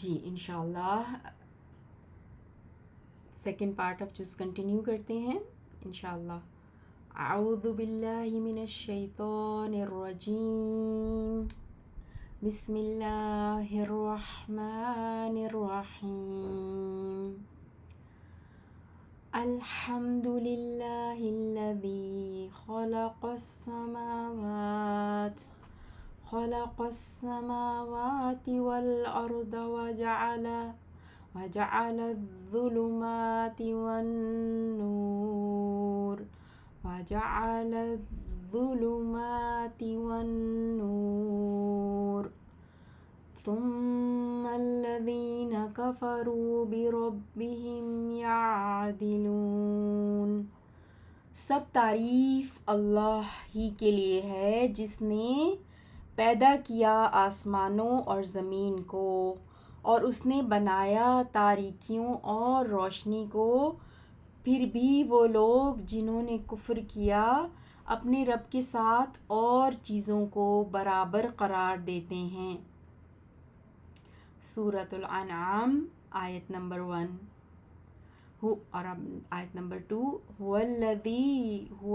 جی انشاءاللہ second part of جز continue کرتے ہیں انشاءاللہ. اعوذ باللہ من الشیطان الرجیم. بسم اللہ الرحمن الرحیم. الحمد للہ الذی خلق السماوات والأرض وجعل الظلمات والنور ثم الذين كفروا بربهم يعدلون. سب تعریف اللہ ہی کے لیے ہے جس نے پیدا کیا آسمانوں اور زمین کو، اور اس نے بنایا تاریکیوں اور روشنی کو. پھر بھی وہ لوگ جنہوں نے کفر کیا اپنے رب کے ساتھ اور چیزوں کو برابر قرار دیتے ہیں. سورۃ الانعام آیت نمبر 1 اور آیت نمبر 2. هو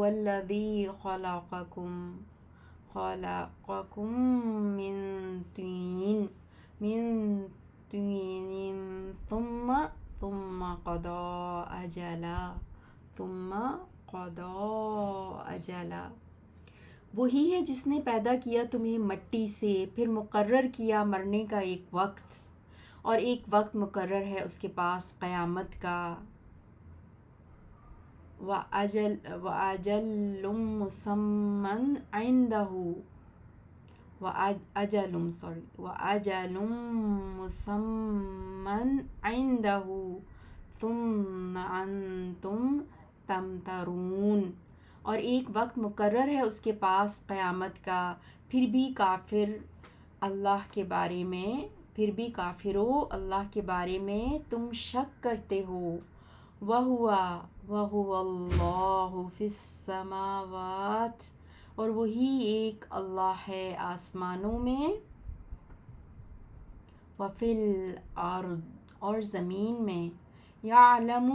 الذی خلقکم من طین ثم قضى اجلا. وہی ہے جس نے پیدا کیا تمہیں مٹی سے، پھر مقرر کیا مرنے کا ایک وقت، اور ایک وقت مقرر ہے اس کے پاس قیامت کا. وَأَجَلٌ مُّسَمًّى عِندَهُ ثُمَّ أَنتُمْ تَمْتَرُونَ. اور ایک وقت مقرر ہے اس کے پاس قیامت کا. پھر بھی کافرو اللہ کے بارے میں تم شک کرتے ہو. وَهُوَ اللَّهُ فِي السَّمَاوَاتِ. اور وہی ایک اللہ ہے آسمانوں میں، وَفِي الْأَرْضِ اور زمین میں. يَعْلَمُ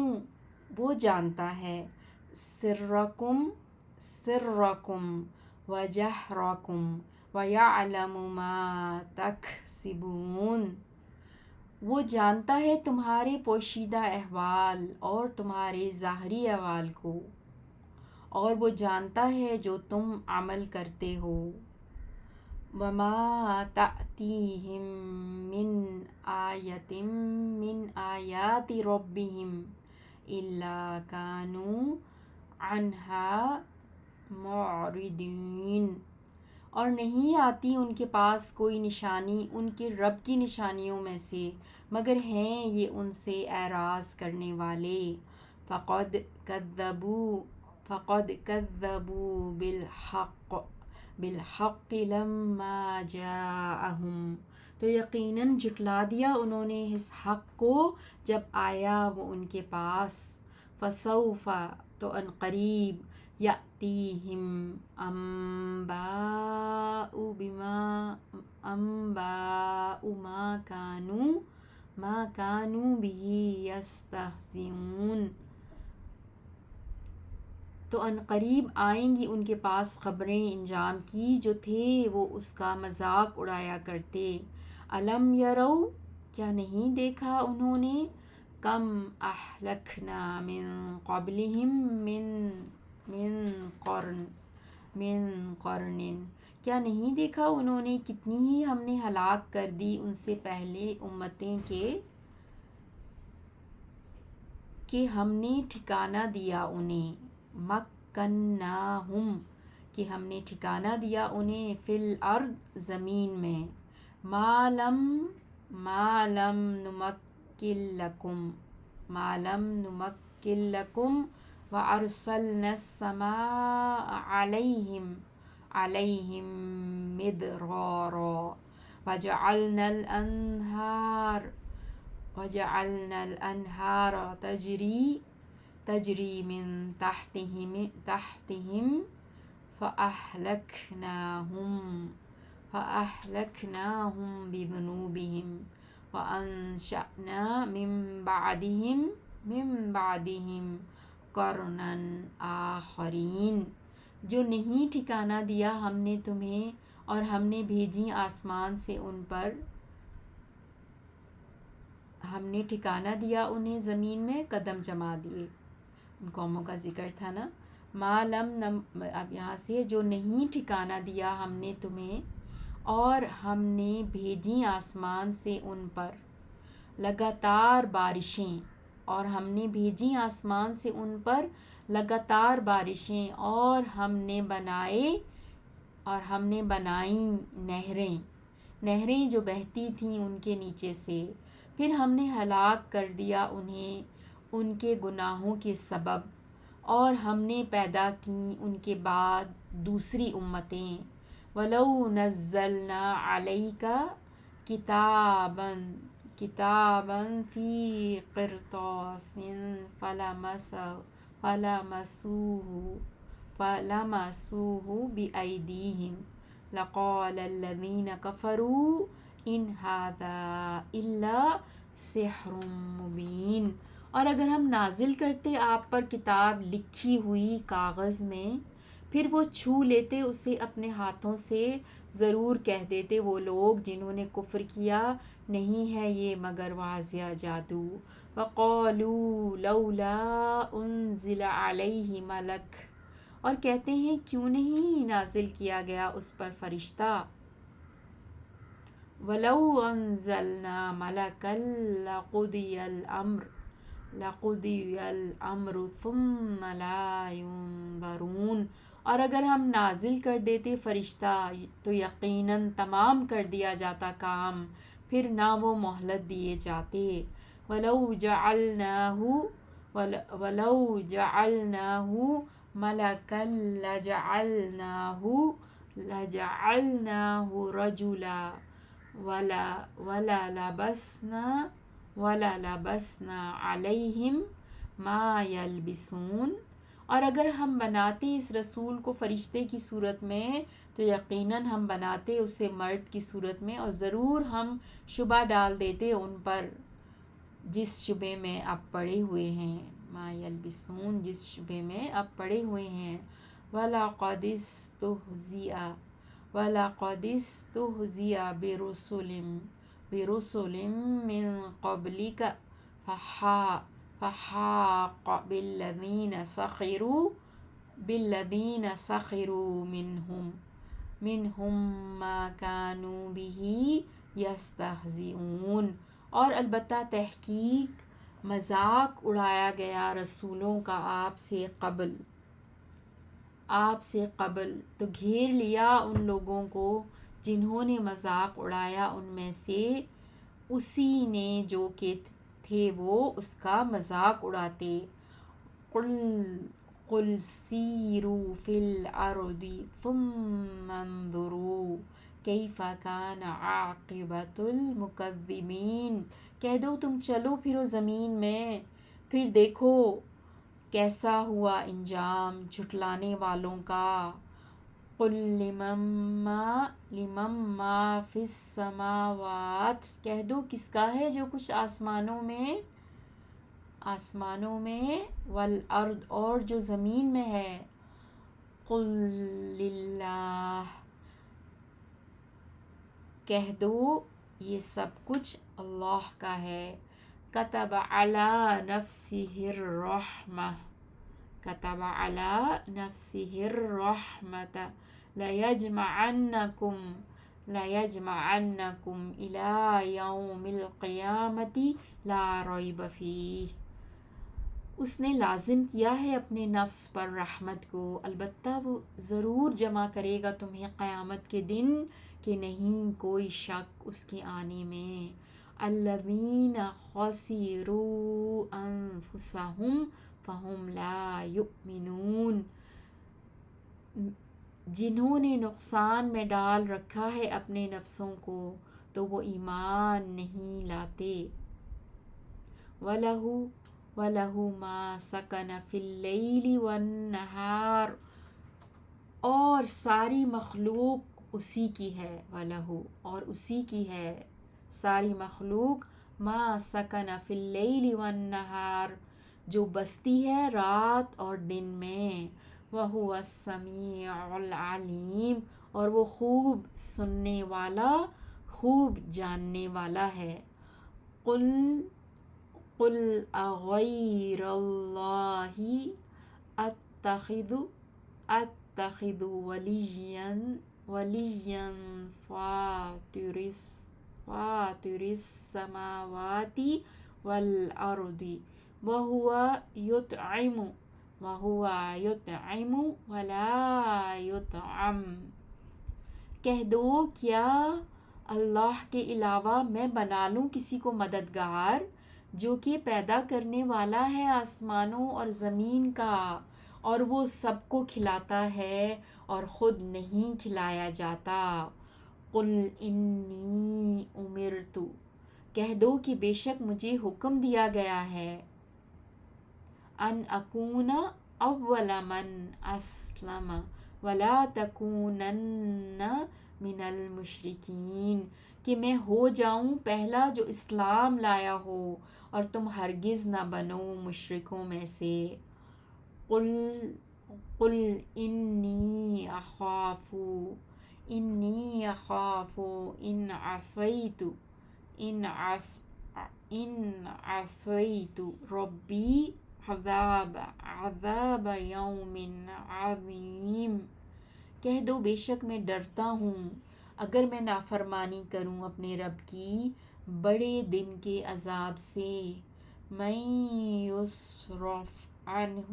وہ جانتا ہے، سرکم وجہرکم وَيَعْلَمُ مَا تَكْسِبُونَ. وہ جانتا ہے تمہارے پوشیدہ احوال اور تمہارے ظاہری احوال کو، اور وہ جانتا ہے جو تم عمل کرتے ہو. وَمَا تَأْتِيهِم مِّنْ آیَةٍ مِّنْ آیَاتِ رَبِّهِمْ إِلَّا كَانُوا عَنْهَا مُعْرِضِينَ. اور نہیں آتی ان کے پاس کوئی نشانی ان کے رب کی نشانیوں میں سے مگر ہیں یہ ان سے اعراض کرنے والے. فَقَدْ كَذَّبُوا بِالْحَقِّ لَمَّا جَاءَهُمْ. تو یقیناً جھٹلا دیا انہوں نے اس حق کو جب آیا وہ ان کے پاس. فَسَوْفَ تو ان قریب یأتیہم انباء ما کانوا بہ یستہزئون. تو ان قریب آئیں گی ان کے پاس خبریں انجام کی جو تھے وہ اس کا مذاق اڑایا کرتے. الم یرو کیا نہیں دیکھا انہوں نے، کم اہلکنا من قبلہم من قرن کیا نہیں دیکھا انہوں نے کتنی ہی ہم نے ہلاک کر دی ان سے پہلے امتیں کہ ہم نے ٹھکانہ دیا انہیں. مکناہم کہ ہم نے ٹھکانہ دیا انہیں، فی الارض زمین میں. ما لم نمکن لکم وارسلنا السماء علیہم مدرارا وجعلنا الانہار تجری من تحتہم فأہلکناہم بذنوبہم وَأَنشَأْنَا مِن بَعْدِهِمْ قَرْنًا آخَرِينَ، جو نہیں ٹھکانہ دیا ہم نے تمہیں، اور ہم نے بھیجی آسمان سے ان پر، ہم نے ٹھکانہ دیا انہیں زمین میں، قدم جما دیے، ان قوموں کا ذکر تھا نا۔ اب یہاں سے جو نہیں ٹھکانہ دیا ہم نے تمہیں، اور ہم نے بھیجی آسمان سے ان پر لگاتار بارشیں، اور ہم نے بھیجی آسمان سے ان پر لگاتار بارشیں، اور ہم نے بنائیں نہریں جو بہتی تھیں ان کے نیچے سے، پھر ہم نے ہلاک کر دیا انہیں ان کے گناہوں کے سبب، اور ہم نے پیدا کیں ان کے بعد دوسری امتیں۔ وَلَوْ نَزَّلْنَا عَلَيْكَ كِتَابًا فِي قِرْطَاسٍ فَلَمَسُوهُ بِأَيْدِيهِمْ لَقَالَ الَّذِينَ كَفَرُوا إِنْ هَذَا إِلَّا سِحْرٌ مُبِينٌ۔ اور اگر ہم نازل کرتے آپ پر کتاب لکھی ہوئی کاغذ میں، پھر وہ چھو لیتے اسے اپنے ہاتھوں سے، ضرور کہہ دیتے وہ لوگ جنہوں نے کفر کیا، نہیں ہے یہ مگر واضح جادو۔ وَقَالُوا لَوْلَا أُنزِلَ عَلَيْهِ مَلَكٌ، اور کہتے ہیں کیوں نہیں نازل کیا گیا اس پر فرشتہ۔ وَلَوْ أَنزَلْنَا مَلَكًا لَقُضِيَ الْأَمْرُ ثُمَّ لَا يُنظَرُونَ، اور اگر ہم نازل کر دیتے فرشتہ تو یقیناً تمام کر دیا جاتا کام، پھر نہ وہ مہلت دیے جاتے۔ وَلَوْ جَعَلْنَاهُ مَلَكًا لَجَعَلْنَاهُ رَجُلًا وَلَلَبَسْنَا عَلَيْهِمْ مَا يَلْبِسُونَ، اور اگر ہم بناتے اس رسول کو فرشتے کی صورت میں تو یقیناً ہم بناتے اسے مرد کی صورت میں، اور ضرور ہم شبہ ڈال دیتے ان پر جس شبے میں اب پڑے ہوئے ہیں، ما یلبسون، جس شبے میں اب پڑے ہوئے ہیں۔ وَلَقَدِ اسْتُهْزِئَ بِرُسُلٍ مِّن قَبْلِكَ فَحَاقَ بِالَّذِينَ سَخِرُوا مِنْهُمْ مَا كَانُوا بِهِ يَسْتَهْزِئُونَ، اور البتہ تحقیق مذاق اڑایا گیا رسولوں کا آپ سے قبل، تو گھیر لیا ان لوگوں کو جنہوں نے مذاق اڑایا ان میں سے، اسی نے جو کہ تھے وہ اس کا مذاق اڑاتے۔ قُلْ سِیرُوا فِی الْأَرْضِ ثُمَّ انظُرُوا کَیْفَ کَانَ عَاقِبَةُ الْمُکَذِّبِینَ، کہہ دو تم چلو پھرو زمین میں، پھر دیکھو کیسا ہوا انجام جھٹلانے والوں کا۔ قُل لِمَن مَا فِی السَّمَاوَاتِ، کہہ دو کس کا ہے جو کچھ آسمانوں میں، وَالْأَرْضِ، اور جو زمین میں ہے۔ قُل لِلَّهِ، کہہ دو یہ سب کچھ اللہ کا ہے۔ كَتَبَ عَلَى نَفْسِهِ الرَّحْمَةَ لَيَجْمَعَنَّكُمْ إِلَى يَوْمِ الْقِيَامَةِ لَا رَيْبَ فِيهِ، اس نے لازم کیا ہے اپنے نفس پر رحمت کو، البتہ وہ ضرور جمع کرے گا تمہیں قیامت کے دن کہ نہیں کوئی شک اس کے آنے میں۔ الَّذِينَ خَسِرُوا أَنفُسَهُمْ فَهُمْ لَا يُؤْمِنُونَ، جنہوں نے نقصان میں ڈال رکھا ہے اپنے نفسوں کو تو وہ ایمان نہیں لاتے۔ وَلَهُ مَا سَكَنَ فِی اللَّیْلِ وَالنَّہَارِ، اور ساری مخلوق اسی کی ہے، وَلَهُ، اور اسی کی ہے، ساری مخلوق، ما سکن فی اللیل والنہار، جو بستی ہے رات اور دن میں، وہو السمیع العلیم، اور وہ خوب سننے والا، خوب جاننے والا ہے۔ قل قل اغیر اللہ اتخذ ولیا فاطر السماوات والارض وهو یطعم ولا یطعم۔ کہہ دو کیا اللہ کے علاوہ میں بنا لوں کسی کو مددگار جو کہ پیدا کرنے والا ہے آسمانوں اور زمین کا، اور وہ سب کو کھلاتا ہے اور خود نہیں کھلایا جاتا۔ قل انی امرت، کہہ دو کہ بے شک مجھے حکم دیا گیا ہے، ان اکون اول من اسلم ولا تکونن من المشرکین، کہ میں ہو جاؤں پہلا جو اسلام لایا ہو اور تم ہرگز نہ بنو مشرکوں میں سے۔ قل انی اخاف ان عصیت ربی عذاب یوم عظیم۔ کہہ دو بے شک میں ڈرتا ہوں اگر میں نافرمانی کروں اپنے رب کی بڑے دن کے عذاب سے۔ من یصرف عنہ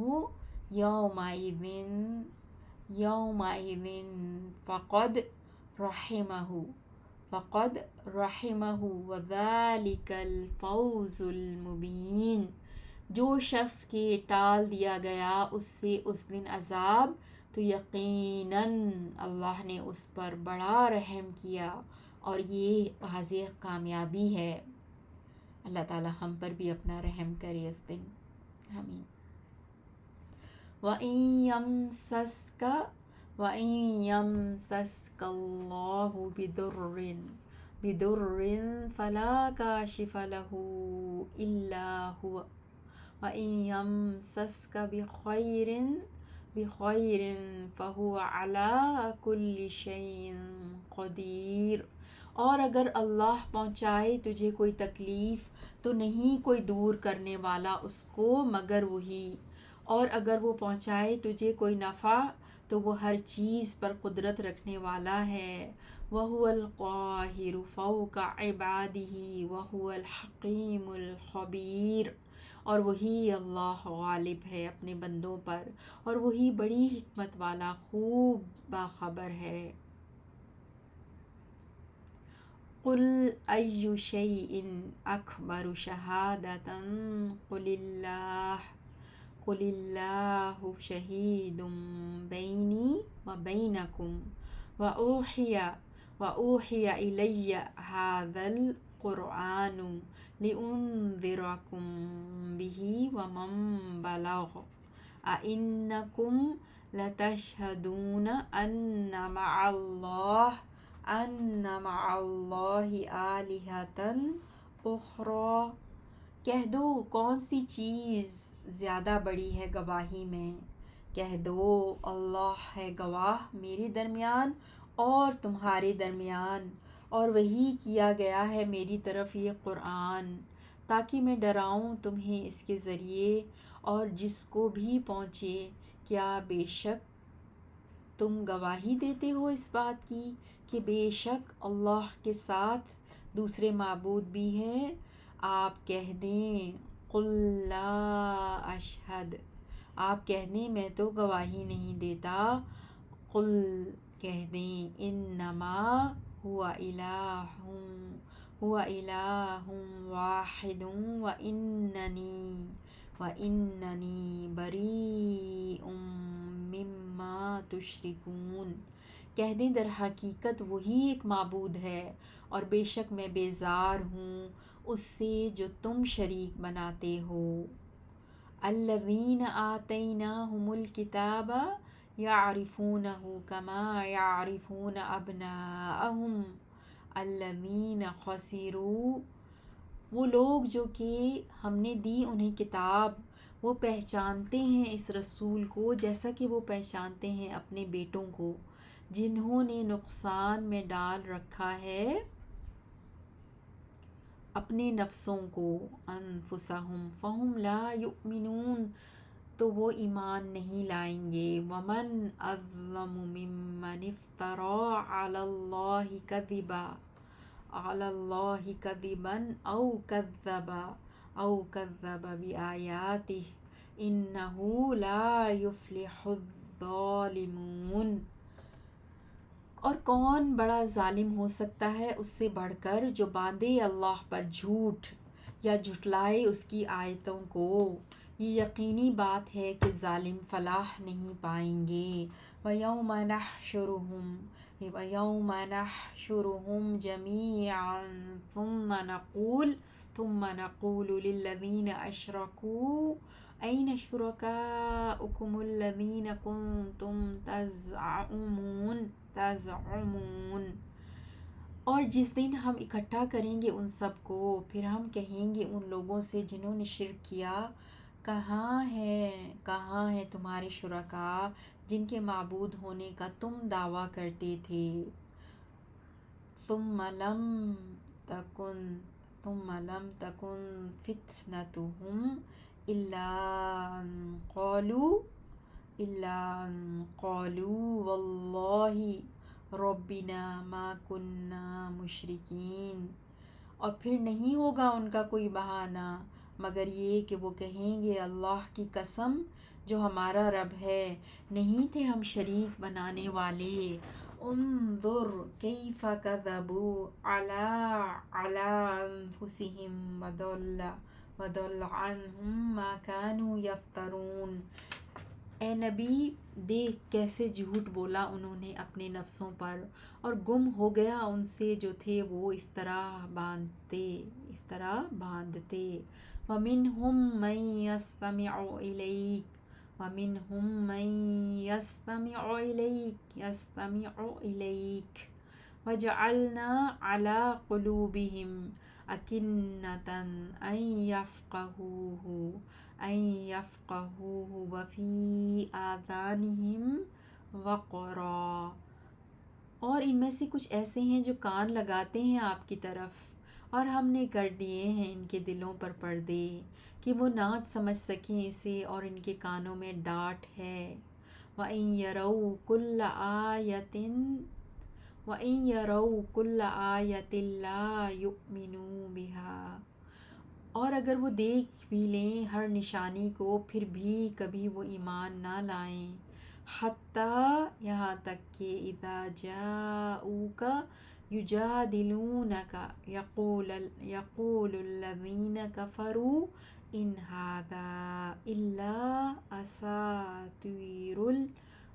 یومئذ فقد رحمہ وذلک الفوز المبین۔ جو شخص کے ٹال دیا گیا اس سے اس دن عذاب، تو یقیناً اللہ نے اس پر بڑا رحم کیا اور یہ واضح کامیابی ہے۔ اللہ تعالی ہم پر بھی اپنا رحم کرے اس دن، آمین۔ وَإِن يَمْسَسْكَ اللَّهُ بِضُرٍّ فَلَا كَاشِفَ لَهُ إِلَّا هُوَ وَإِن يَمْسَسْكَ بِخَيْرٍ فَهُوَ عَلَى كُلِّ شَيْءٍ قَدِيرٌ۔ اور اگر اللہ پہنچائے تجھے کوئی تکلیف تو نہیں کوئی دور کرنے والا اس کو مگر وہی، اور اگر وہ پہنچائے تجھے کوئی نفع تو وہ ہر چیز پر قدرت رکھنے والا ہے۔ وَهُوَ الْقَاهِرُ فَوْقَ عِبَادِهِ وَهُوَ الْحَكِيمُ الْخَبِيرُ، اور وہی اللہ غالب ہے اپنے بندوں پر اور وہی بڑی حکمت والا خوب باخبر ہے۔ قل ای شیء اکبر شہادۃ قل اللہ شہید بینی و بینکم وأوحی الی ھذا القرآن لأنذرکم بہ ومن بلغ ائنکم لتشہدون ان مع اللہ آلہۃ اخری۔ کہہ دو کون سی چیز زیادہ بڑی ہے گواہی میں، کہہ دو اللہ ہے گواہ میرے درمیان اور تمہارے درمیان، اور وحی کیا گیا ہے میری طرف یہ قرآن تاکہ میں ڈراؤں تمہیں اس کے ذریعے اور جس کو بھی پہنچے۔ کیا بے شک تم گواہی دیتے ہو اس بات کی کہ بے شک اللہ کے ساتھ دوسرے معبود بھی ہیں؟ آپ کہہ دیں قل لا اشہد، آپ کہہ دیں میں تو گواہی نہیں دیتا۔ قل کہہ دیں انما هو الہ واحد واننی بریء مما تشرکون۔ کہہ دیں در حقیقت وہی ایک معبود ہے اور بے شک میں بیزار ہوں اس سے جو تم شریک بناتے ہو۔ الذین آتیناہم الکتاب یعرفونہ کما یعرفون ابناءہم الذین خسروا، وہ لوگ جو کہ ہم نے دی انہیں کتاب، وہ پہچانتے ہیں اس رسول کو جیسا کہ وہ پہچانتے ہیں اپنے بیٹوں کو، جنہوں نے نقصان میں ڈال رکھا ہے اپنے نفسوں کو، انفسہم فہم لا یؤمنون، تو وہ ایمان نہیں لائیں گے۔ ومن اظلم ممن افترى علی اللہ کذبا او کذب بآیاتہ انہ لا یفلح الظالمون، اور کون بڑا ظالم ہو سکتا ہے اس سے بڑھ کر جو باندھے اللہ پر جھوٹ یا جھٹلائے اس کی آیتوں کو، یہ یقینی بات ہے کہ ظالم فلاح نہیں پائیں گے۔ وَيَوْمَ نَحْشُرُهُمْ جَمِيعًا ثُمَّ نَقُولُ لِلَّذِينَ أَشْرَكُوا أَيْنَ شُرَكَاؤُكُمُ الَّذِينَ كُنتُمْ تزعمون، اور جس دن ہم اکٹھا کریں گے ان سب کو، پھر ہم کہیں گے ان لوگوں سے جنہوں نے شرک کیا، کہاں ہے تمہارے شرکاء جن کے معبود ہونے کا تم دعویٰ کرتے تھے؟ ثم لم تکن فتنتهم الا ان قالوا واللہ ربنا ما كنا مشرکین، اور پھر نہیں ہوگا ان کا کوئی بہانہ مگر یہ کہ وہ کہیں گے اللہ کی قسم جو ہمارا رب ہے، نہیں تھے ہم شریک بنانے والے۔ انظر کیف کذبوا علی انفسہم وضل عنہم ما كانوا یفترون، اے نبی دیکھ کیسے جھوٹ بولا انہوں نے اپنے نفسوں پر، اور گم ہو گیا ان سے جو تھے وہ افطرا باندھتے۔ وَمِنْهُمْ مَنْ يَسْتَمِعُ إِلَيْكَ وَجَعَلْنَا عَلَى قُلُوبِهِمْ أَكِنَّةً أَن يَفْقَهُوهُ وَفِي آذَانِهِمْ وَقْرًا، اور ان میں سے کچھ ایسے ہیں جو کان لگاتے ہیں آپ کی طرف، اور ہم نے کر دیے ہیں ان کے دلوں پر پردے کہ وہ نہ سمجھ سکیں اسے، اور ان کے کانوں میں ڈانٹ ہے۔ وَإِن يَرَوْا كُلَّ آيَةٍ لَا يُؤْمِنُوا بِهَا، اور اگر وہ دیکھ بھی لیں ہر نشانی کو پھر بھی کبھی وہ ایمان نہ لائیں۔ حتیٰ یہاں تک کہ اذا جاؤوک یجادلونک یقول الذین کفروا ان ھذا الا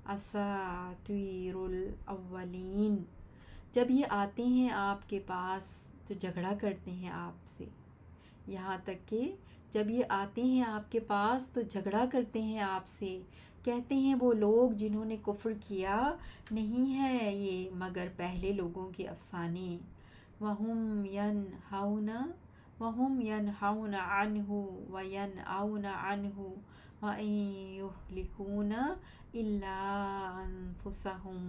اساطیر الاولین، جب یہ آتے ہیں آپ کے پاس تو جھگڑا کرتے ہیں آپ سے، یہاں تک کہ جب یہ آتے ہیں آپ کے پاس تو جھگڑا کرتے ہیں آپ سے، کہتے ہیں وہ لوگ جنہوں نے کفر کیا نہیں ہے یہ مگر پہلے لوگوں کے افسانے۔ وَهُمْ يَنْهَوْنَ عَنْهُ وَيَنْأَوْنَ عَنْهُ وَإِنْ يُهْلِكُونَ إِلَّا أَنفُسَهُمْ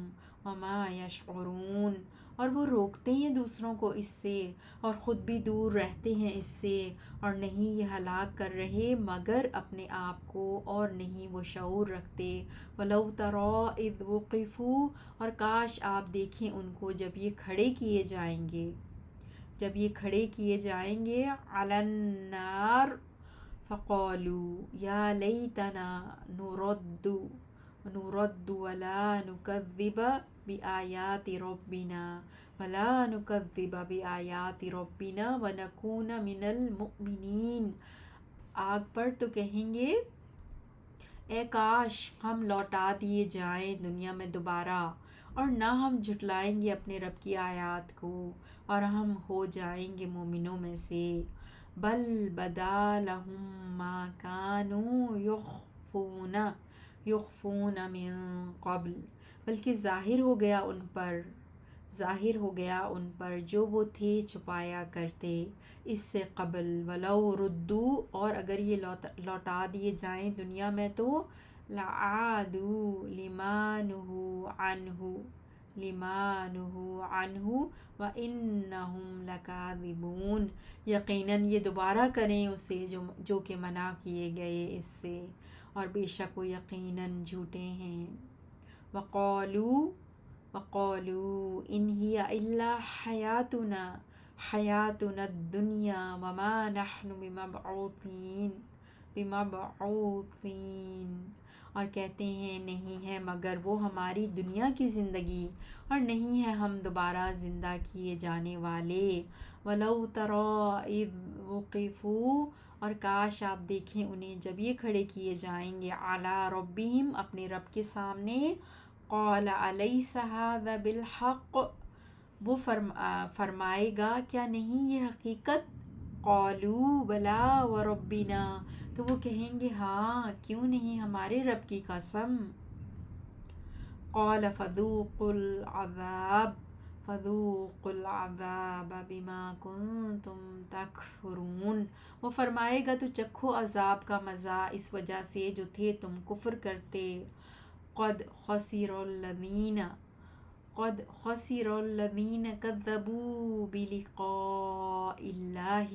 وَمَا يَشْعُرُونَ، اور وہ روکتے ہیں دوسروں کو اس سے اور خود بھی دور رہتے ہیں اس سے، اور نہیں یہ ہلاک کر رہے مگر اپنے آپ کو، اور نہیں وہ شعور رکھتے۔ وَلَوْ تَرَىٰ إِذْ وُقِفُوا، اور کاش آپ دیکھیں ان کو جب یہ کھڑے کیے جائیں گے عَلَى النَّارِ فَقَالُوا يَا لَيْتَنَا نُرَدُّ وَلَا نُكَذِّبَ بِآيَاتِ رَبِّنَا وَنَكُونَ مِنَ الْمُؤْمِنِينَ، آگ پر تو کہیں گے اے کاش ہم لوٹا دیے جائیں دنیا میں دوبارہ، اور نہ ہم جھٹلائیں گے اپنے رب کی آیات کو، اور ہم ہو جائیں گے مومنوں میں سے۔ بل بدا لہم ما کانوا یخفون من قبل، بلکہ ظاہر ہو گیا ان پر ظاہر ہو گیا ان پر جو وہ تھے چھپایا کرتے اس سے قبل، ولو ردو، اور اگر یہ لوٹا دیے جائیں دنیا میں تو لعادوا لما نہوا عنہ وانہم لکاذبون، یقیناً یہ دوبارہ کریں اسے جو کہ منع کیے گئے اس سے، اور بے شک وہ یقیناً جھوٹے ہیں۔ وقالوا ان ہی الا حیاتنا الدنیا وما نحن بمبعوثین، اور کہتے ہیں نہیں ہے مگر وہ ہماری دنیا کی زندگی، اور نہیں ہے ہم دوبارہ زندہ کیے جانے والے۔ وَلَوْ تَرَىٰ إِذْ وُقِفُوا، اور کاش آپ دیکھیں انہیں جب یہ کھڑے کیے جائیں گے، عَلَىٰ رَبِّهِمْ، اپنے رب کے سامنے، قَالَ أَلَيْسَ هَٰذَا بِالْحَقِّ، وہ فرمائے گا کیا نہیں یہ حقیقت؟ قَالُوا بَلَىٰ وَرَبِّنَا، تو وہ کہیں گے ہاں کیوں نہیں ہمارے رب کی قسم۔ قَالَ فَذُوقُوا الْعَذَابَ بِمَا كُنتُمْ تَكْفُرُونَ، وہ فرمائے گا تو چکھو عذاب کا مزہ اس وجہ سے جو تھے تم کفر کرتے۔ قَدْ خَسِرَ الَّذِينَ كَذَّبُوا بِلِقَاءِ اللَّهِ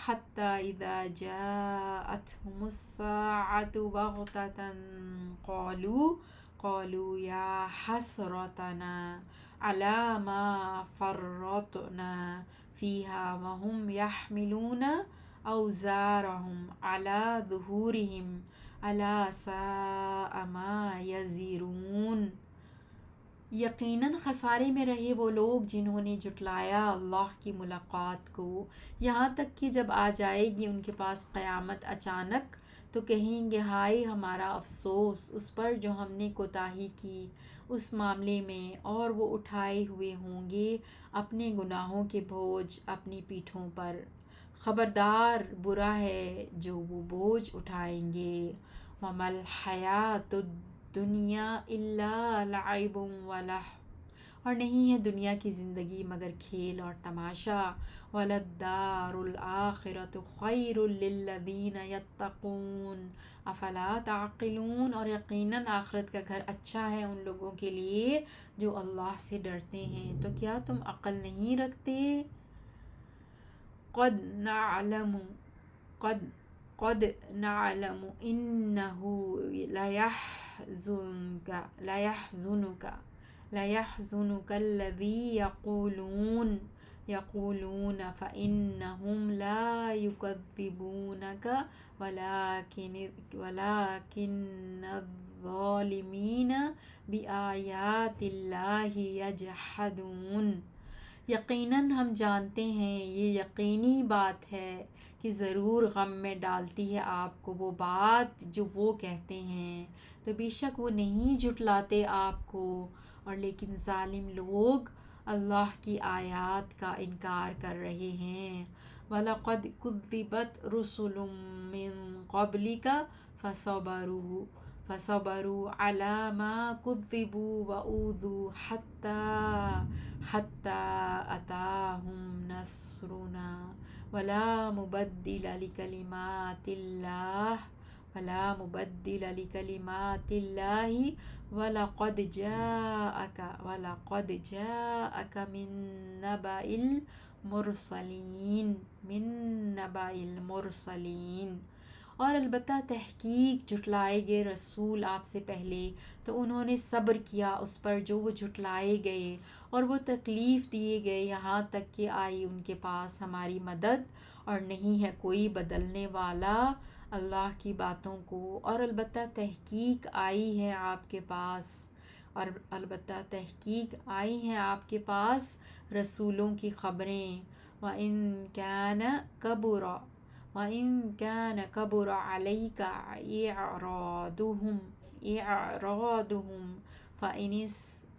حَتَّى إِذَا جَاءَتْهُمُ السَّاعَةُ بَغْتَةً قَالُوا يَا حَسْرَتَنَا عَلَىٰ مَا فَرَّطْنَا فِيهَا وَهُمْ يَحْمِلُونَ أَوْزَارَهُمْ عَلَىٰ ظُهُورِهِمْ أَلَا سَاءَ مَا يَزِرُونَ، یقیناً خسارے میں رہے وہ لوگ جنہوں نے جھٹلایا اللہ کی ملاقات کو، یہاں تک کہ جب آ جائے گی ان کے پاس قیامت اچانک تو کہیں گے ہائے ہمارا افسوس اس پر جو ہم نے کوتاہی کی اس معاملے میں، اور وہ اٹھائے ہوئے ہوں گے اپنے گناہوں کے بوجھ اپنی پیٹھوں پر، خبردار برا ہے جو وہ بوجھ اٹھائیں گے۔ وَمَا الْحَيَاةُ الدُّنْيَا إِلَّا لَعِبٌ وَلَهْوٌ، اور نہیں ہے دنیا کی زندگی مگر کھیل اور تماشا۔ وَلَلدَّارُ الْآخِرَةُ خَيْرٌ لِّلَّذِينَ يَتَّقُونَ أَفَلَا تَعْقِلُونَ، اور یقیناً آخرت کا گھر اچھا ہے ان لوگوں کے لیے جو اللہ سے ڈرتے ہیں، تو کیا تم عقل نہیں رکھتے؟ قد نعلم إنه ليحزنك الذي يقولون فإنهم لا يكذبونك ولكن الظالمين بآيات الله يجحدون، یقیناً ہم جانتے ہیں یہ یقینی بات ہے کہ ضرور غم میں ڈالتی ہے آپ کو وہ بات جو وہ کہتے ہیں، تو بے شک وہ نہیں جھٹلاتے آپ کو، اور لیکن ظالم لوگ اللہ کی آیات کا انکار کر رہے ہیں۔ وَلَقَدْ كُذِّبَتْ رُسُلٌ مِّن قَبْلِكَ فَصَبَرُوا عَلَىٰ مَا كُذِّبُوا وَأُوذُوا حَتَّى أَتَاهُمْ نَصْرُنَا وَلَا مُبَدِّلَ لِكَلِمَاتِ اللَّهِ وَلَقَدْ جَاءَكَ مِن نَبَإِ الْمُرْسَلِينَ، اور البتہ تحقیق جھٹلائے گئے رسول آپ سے پہلے تو انہوں نے صبر کیا اس پر جو وہ جھٹلائے گئے، اور وہ تکلیف دیے گئے یہاں تک کہ آئی ان کے پاس ہماری مدد، اور نہیں ہے کوئی بدلنے والا اللہ کی باتوں کو، اور البتہ تحقیق آئی ہے آپ کے پاس، اور البتہ تحقیق آئی ہیں آپ کے پاس رسولوں کی خبریں۔ وَإِن كَانَ كَبُرَ عَلَيْكَ إِعْرَاضُهُمْ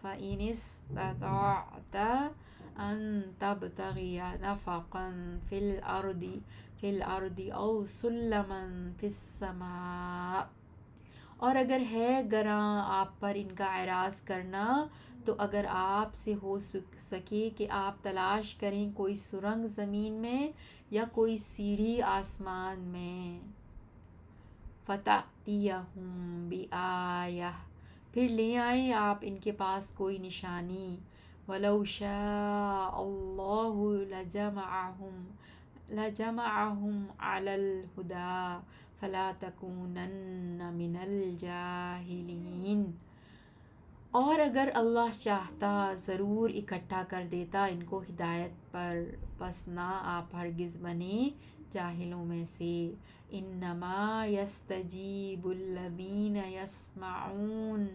فَإِنِ اسْتَطَعْتَ أَن تَبْتَغِيَ نَفَقًا فِي الْأَرْضِ أَوْ سُلَّمًا فِي السَّمَاءِ، اور اگر ہے گراں آپ پر ان کا اعراض کرنا تو اگر آپ سے ہو سکے کہ آپ تلاش کریں کوئی سرنگ زمین میں یا کوئی سیڑھی آسمان میں، فَتَأْتِيَهُم بِآیَةٍ، پھر لے آئیں آپ ان کے پاس کوئی نشانی، وَلَوْ شَاءَ اللَّهُ لَجَمَعَهُمْ عَلَى الْهُدَى فَلَا تَكُونَنَّ مِنَ الْجَاهِلِينَ، اور اگر اللہ چاہتا ضرور اکٹھا کر دیتا ان کو ہدایت پر، پس نہ آپ ہرگز بنے جاہلوں میں سے۔ انما یستجیب الذین یسمعون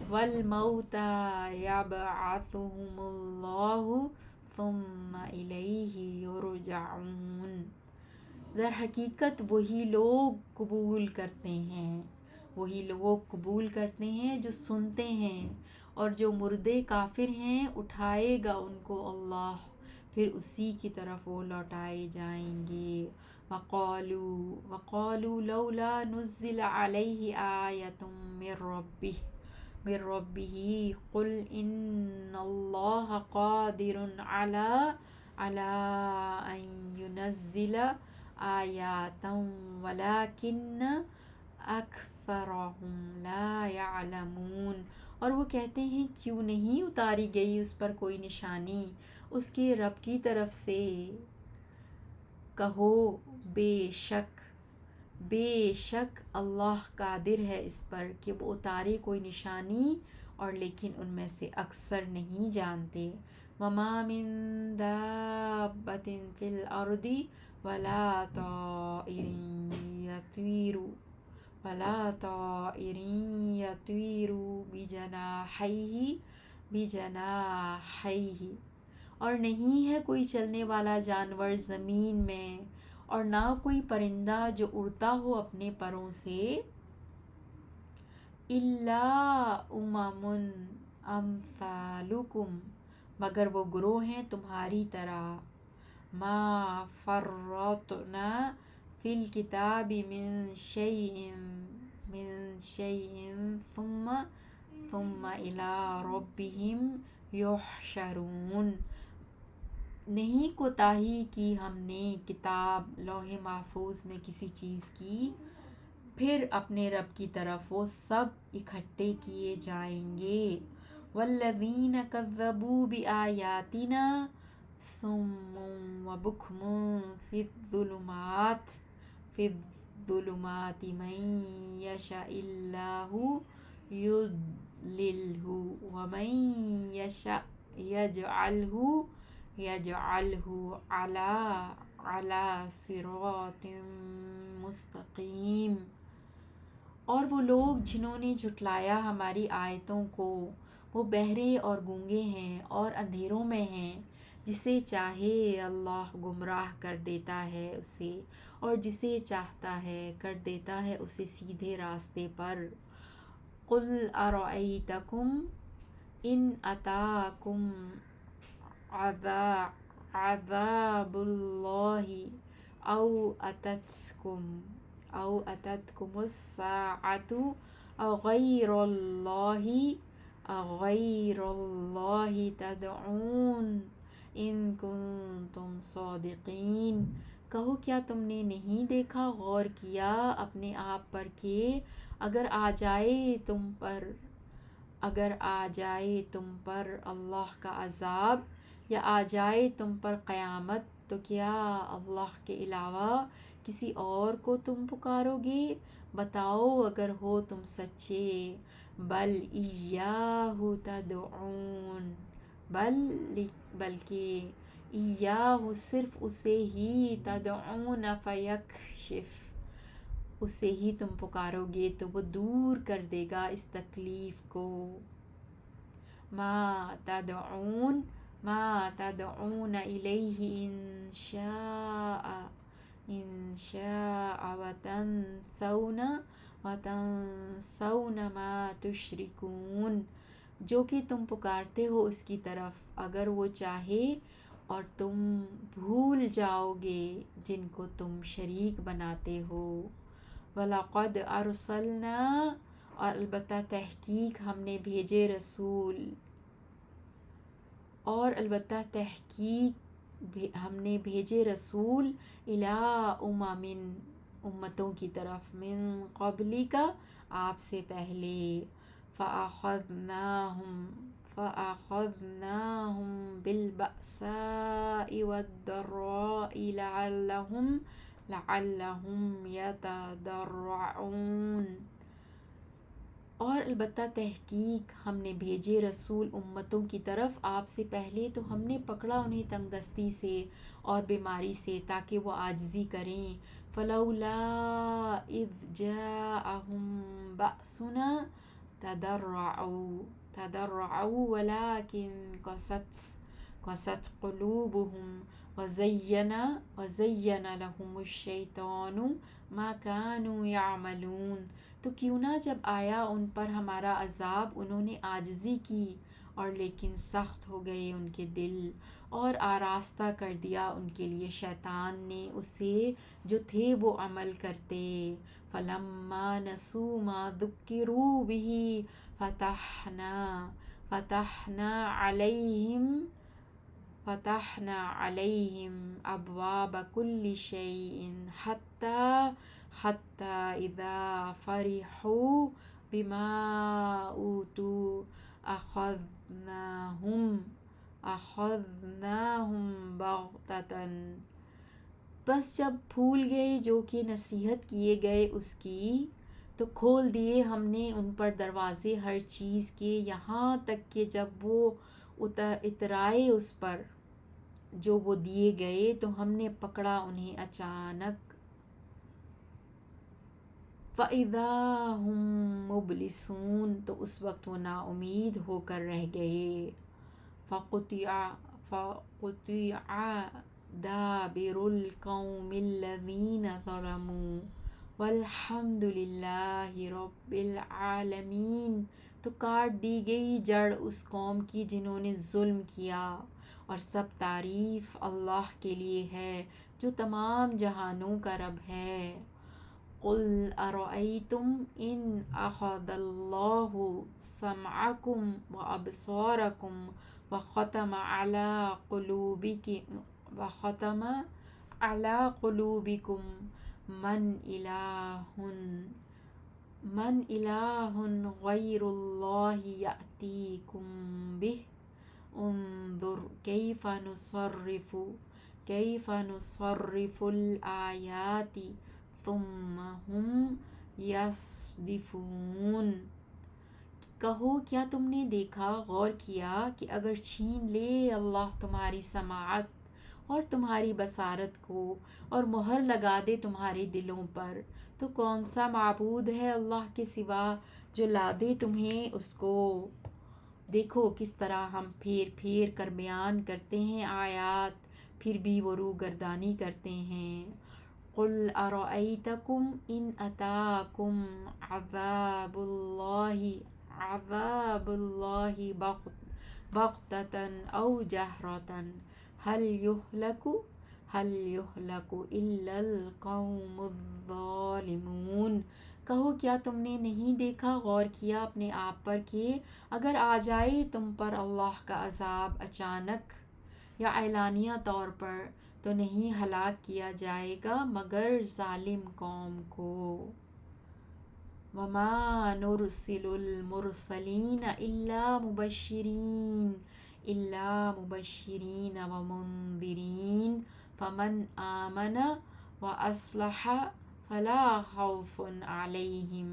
والموتى یبعثهم اللہ ثم الیہ یرجعون، در حقیقت وہی لوگ قبول کرتے ہیں، وہی لوگ قبول کرتے ہیں جو سنتے ہیں، اور جو مردے کافر ہیں اٹھائے گا ان کو اللہ، پھر اسی کی طرف وہ لوٹائے جائیں گے۔ وقالوا لولا نزل علیہ آیۃ من ربہ قل ان اللہ قادر علی ان ینزل آیات ولکن اکثرہم لا یعلمون، اور وہ کہتے ہیں کیوں نہیں اتاری گئی اس پر کوئی نشانی اس کے رب کی طرف سے، کہو بے شک اللہ قادر ہے اس پر کہ وہ اتارے کوئی نشانی، اور لیکن ان میں سے اکثر نہیں جانتے۔ وما من دابۃ فی الارض ولا طائر یطیر بجناحیہ، اور نہیں ہے کوئی چلنے والا جانور زمین میں، اور نہ کوئی پرندہ جو اڑتا ہو اپنے پروں سے، الا امثالکم، مگر وہ گروہ ہیں تمہاری طرح، ما فرطنا فی الکتاب من شیء ثم الی ربہم یحشرون، نہیں کوتاہی کی ہم نے کتاب لوح محفوظ میں کسی چیز کی، پھر اپنے رب کی طرف وہ سب اکٹھے کیے جائیں گے۔ والذین کذبوا بآیاتنا صم وبکم فی الظلمات من یشاء اللہ یضللہ ومن یشاء یجعلہ علی صراط مستقیم، اور وہ لوگ جنہوں نے جھٹلایا ہماری آیتوں کو وہ بہرے اور گونگے ہیں اور اندھیروں میں ہیں، جسے چاہے اللہ گمراہ کر دیتا ہے اسے، اور جسے چاہتا ہے کر دیتا ہے اسے سیدھے راستے پر۔ قل ارأیتکم ان اتاکم عذاب اللہ او اتتکم الساعۃ اغیر اللہ تدعون ان کنتم صادقین، کہو کیا تم نے نہیں دیکھا، غور کیا اپنے آپ پر کہ اگر آ جائے تم پر اللہ کا عذاب یا آ جائے تم پر قیامت، تو کیا اللہ کے علاوہ کسی اور کو تم پکارو گے؟ بتاؤ اگر ہو تم سچے، بل ایاہ تدعون، بلکہ ایاہ صرف اسے ہی، تدعون فیکشف، اسے ہی تم پکارو گے تو وہ دور کر دے گا اس تکلیف کو۔ ما تدعون الیہ ان شاء وتنسون ما تشرکون، جو کہ تم پکارتے ہو اس کی طرف اگر وہ چاہے، اور تم بھول جاؤ گے جن کو تم شریک بناتے ہو۔ وَلَقَدْ أَرْسَلْنَا اور البتہ تحقیق ہم نے بھیجے رسول، اور البتہ تحقیق ہم نے بھیجے رسول الی امتوں کی طرف، من قبلک آپ سے پہلے، فَأَخَذْنَاهُمْ بِالْبَأْسَاءِ وَالضَّرَّاءِ لَعَلَّهُمْ يَتَضَرَّعُونَ۔ اور البتہ تحقیق ہم نے بھیجے رسول امتوں کی طرف آپ سے پہلے، تو ہم نے پکڑا انہیں تنگ دستی سے اور بیماری سے تاکہ وہ عاجزی کریں۔ فَلَوْلَا إِذْ جَاءَهُمْ بَأْسُنَا تَضَرَّعُوا وَلَكِنْ قَسَتْ قُلُوبُهُمْ وَزَيَّنَ لَهُمُ الشَّيْطَانُ مَا كَانُوا يَعْمَلُونَ۔ تو کیوں نہ جب آیا ان پر ہمارا عذاب انہوں نے عاجزی کی، اور لیکن سخت ہو گئے ان کے دل، اور آراستہ کر دیا ان کے لیے شیطان نے اسے جو تھے وہ عمل کرتے۔ فَلَمَّا نَسُوا مَا ذُكِّرُوا بِهِ فَتَحْنَا عَلَيْهِمْ أَبْوَابَ كُلِّ شَيْءٍ حَتَّى إِذَا فَرِحُوا بِمَا أُوتُوا أَخَذْنَاهُمْ بَغْتَةً۔ بس جب بھول گئے جو کہ نصیحت کیے گئے اس کی، تو کھول دیے ہم نے ان پر دروازے ہر چیز کے، یہاں تک کہ جب وہ اترائے اس پر جو وہ دیے گئے تو ہم نے پکڑا انہیں اچانک۔ فَإِذَا هُمْ مُبْلِسُونَ، تو اس وقت وہ نا امید ہو کر رہ گئے۔ فَقُطِعَ دَابِرُ الْقَوْمِ الَّذِينَ ظَلَمُوا وَالْحَمْدُ لِلَّهِ رَبِّ الْعَالَمِينَ۔ تو کاٹ دی گئی جڑ اس قوم کی جنہوں نے ظلم کیا، اور سب تعریف اللہ کے لیے ہے جو تمام جہانوں کا رب ہے۔ قُلْ أَرَأَيْتُمْ إِنْ أَخَذَ اللَّهُ سَمْعَكُمْ وَأَبْصَارَكُمْ وَخَتَمَ عَلَى قُلُوبِكُمْ مَنْ إِلَٰهٌ غَيْرُ اللَّهِ يَأْتِيكُمْ بِهِ انظُرْ كَيْفَ نُصَرِّفُ الْآيَاتِ ثُمَّ هُمْ يَصْدِفُونَ۔ کہو کیا تم نے دیکھا، غور کیا کہ اگر چھین لے اللہ تمہاری سماعت اور تمہاری بصارت کو، اور مہر لگا دے تمہارے دلوں پر، تو کون سا معبود ہے اللہ کے سوا جو لا دے تمہیں اس کو۔ دیکھو کس طرح ہم پھیر پھیر کر بیان کرتے ہیں آیات، پھر بھی وہ روگردانی کرتے ہیں۔ قُلْ أَرَأَيْتَكُمْ إِنْ أَتَاكُمْ عَذَابُ اللَّهِ بَغْتَةً أَوْ جَهْرَةً هَلْ يُهْلَكُ إِلَّا الْقَوْمُ الظَّالِمُونَ۔ کہو کیا تم نے نہیں دیکھا، غور کیا اپنے آپ پر کہ اگر آ جائے تم پر اللہ کا عذاب اچانک یا اعلانیہ طور پر، تو نہیں ہلاک کیا جائے گا مگر ظالم قوم کو۔ وَمَا نُرْسِلُ الْمُرْسَلِينَ إِلَّا مُبَشِّرِينَ وَمُنذِرِينَ فَمَنْ آمَنَ وَأَصْلَحَ فَلَا خَوْفٌ عَلَيْهِمْ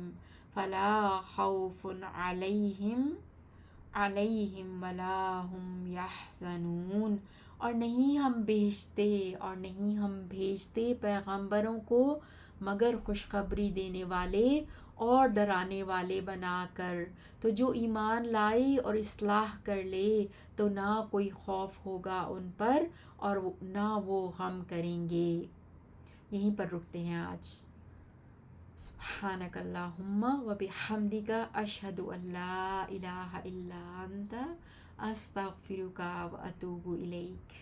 وَلَا هُمْ يَحْزَنُونَ۔ اور نہیں ہم بھیجتے پیغمبروں کو مگر خوشخبری دینے والے اور ڈرانے والے بنا کر، تو جو ایمان لائے اور اصلاح کر لے تو نہ کوئی خوف ہوگا ان پر اور نہ وہ غم کریں گے۔ یہیں پر رکتے ہیں آج۔ سبحانک اللہم و بحمدک اشہد ان لا الہ الا انت استغفرک و اتوب الیک۔